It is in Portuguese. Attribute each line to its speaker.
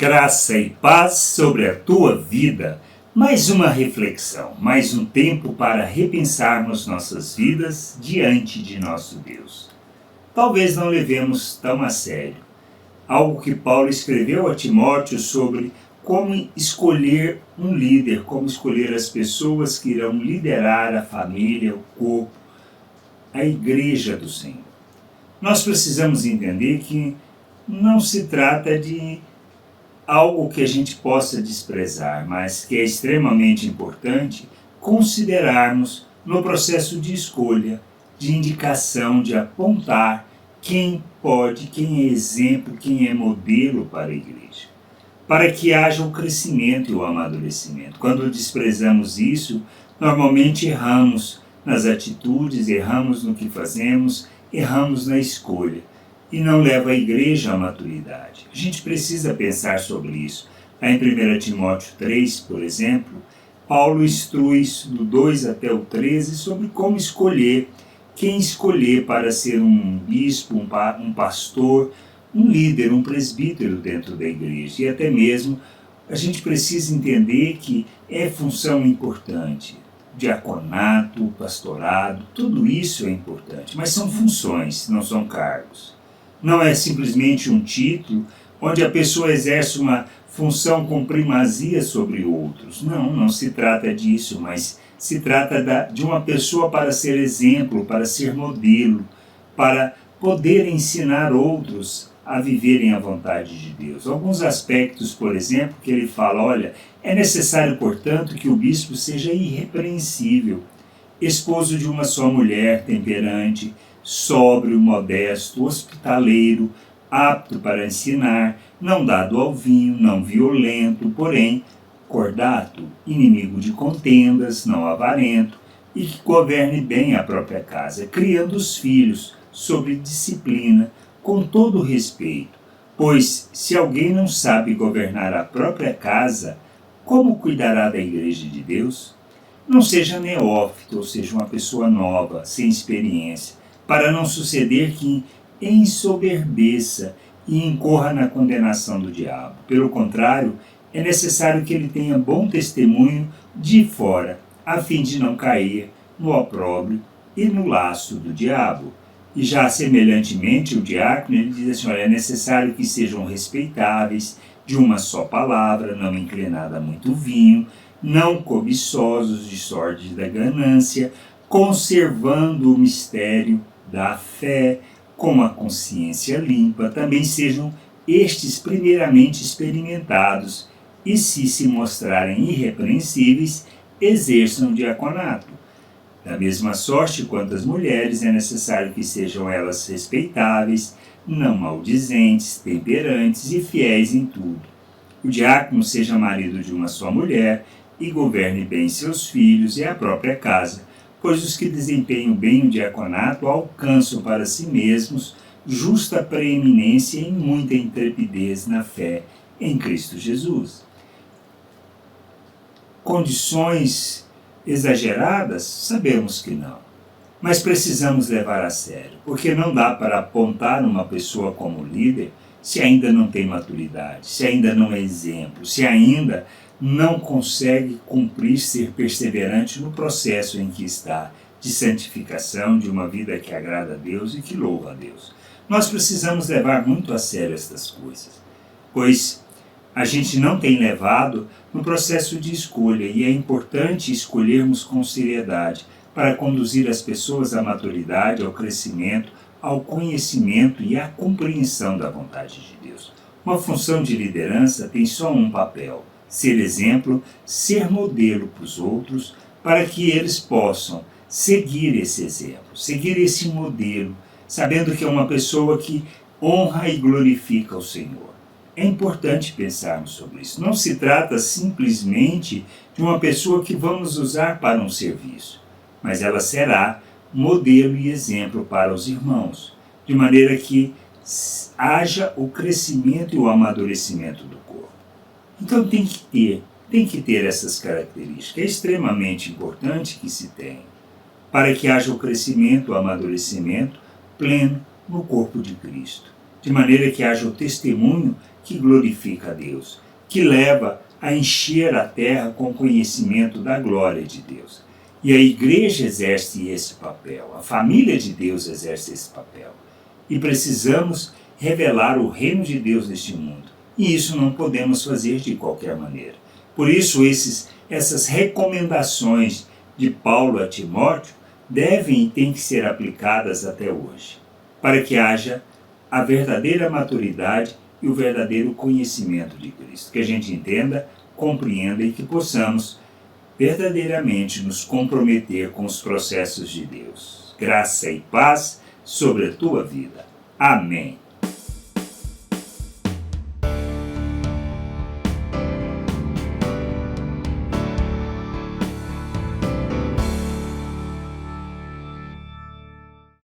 Speaker 1: Graça e paz sobre a tua vida. Mais uma reflexão, mais um tempo para repensarmos nossas vidas diante de nosso Deus. Talvez não levemos tão a sério algo que Paulo escreveu a Timóteo sobre como escolher um líder, como escolher as pessoas que irão liderar a família, o corpo, a igreja do Senhor. Nós precisamos entender que não se trata de algo que a gente possa desprezar, mas que é extremamente importante considerarmos no processo de escolha, de indicação, de apontar quem pode, quem é exemplo, quem é modelo para a igreja, para que haja o crescimento e o amadurecimento. Quando desprezamos isso, normalmente erramos nas atitudes, erramos no que fazemos, erramos na escolha. E não leva a igreja à maturidade. A gente precisa pensar sobre isso. Lá em 1 Timóteo 3, por exemplo, Paulo instrui do 2 até o 13 sobre como escolher, quem escolher para ser um bispo, um pastor, um líder, um presbítero dentro da igreja. E até mesmo a gente precisa entender que é função importante. Diaconato, pastorado, tudo isso é importante, mas são funções, não são cargos. Não é simplesmente um título onde a pessoa exerce uma função com primazia sobre outros. Não se trata disso, mas se trata de uma pessoa para ser exemplo, para ser modelo, para poder ensinar outros a viverem a vontade de Deus. Alguns aspectos, por exemplo, que ele fala, olha, é necessário, portanto, que o bispo seja irrepreensível, esposo de uma só mulher, temperante, sóbrio, modesto, hospitaleiro, apto para ensinar, não dado ao vinho, não violento, porém cordato, inimigo de contendas, não avarento, e que governe bem a própria casa, criando os filhos sob disciplina, com todo respeito. Pois, se alguém não sabe governar a própria casa, como cuidará da igreja de Deus? Não seja neófito, ou seja, uma pessoa nova, sem experiência, para não suceder que ensoberbeça e incorra na condenação do diabo. Pelo contrário, é necessário que ele tenha bom testemunho de fora, a fim de não cair no opróbrio e no laço do diabo. E já semelhantemente, o diácono, ele diz assim, olha, é necessário que sejam respeitáveis, de uma só palavra, não inclinada a muito vinho, não cobiçosos de sorte da ganância, conservando o mistério da fé, com a consciência limpa, também sejam estes primeiramente experimentados, e se mostrarem irrepreensíveis, exerçam o diaconato. Da mesma sorte quanto as mulheres, é necessário que sejam elas respeitáveis, não maldizentes, temperantes e fiéis em tudo. O diácono seja marido de uma só mulher e governe bem seus filhos e a própria casa, pois os que desempenham bem o diaconato alcançam para si mesmos justa preeminência e muita intrepidez na fé em Cristo Jesus. Condições exageradas? Sabemos que não. Mas precisamos levar a sério, porque não dá para apontar uma pessoa como líder se ainda não tem maturidade, se ainda não é exemplo, se ainda não consegue cumprir, ser perseverante no processo em que está, de santificação, de uma vida que agrada a Deus e que louva a Deus. Nós precisamos levar muito a sério estas coisas, pois a gente não tem levado no processo de escolha e é importante escolhermos com seriedade para conduzir as pessoas à maturidade, ao crescimento, ao conhecimento e à compreensão da vontade de Deus. Uma função de liderança tem só um papel: ser exemplo, ser modelo para os outros, para que eles possam seguir esse exemplo, seguir esse modelo, sabendo que é uma pessoa que honra e glorifica o Senhor. É importante pensarmos sobre isso. Não se trata simplesmente de uma pessoa que vamos usar para um serviço, mas ela será modelo e exemplo para os irmãos, de maneira que haja o crescimento e o amadurecimento do corpo. Então tem que ter essas características. É extremamente importante que se tenha, para que haja o crescimento, o amadurecimento pleno no corpo de Cristo, de maneira que haja o testemunho que glorifica a Deus, que leva a encher a terra com conhecimento da glória de Deus. E a igreja exerce esse papel, a família de Deus exerce esse papel. E precisamos revelar o reino de Deus neste mundo. E isso não podemos fazer de qualquer maneira. Por isso, essas recomendações de Paulo a Timóteo devem e têm que ser aplicadas até hoje, para que haja a verdadeira maturidade e o verdadeiro conhecimento de Cristo. Que a gente entenda, compreenda e que possamos verdadeiramente nos comprometer com os processos de Deus. Graça e paz sobre a tua vida. Amém.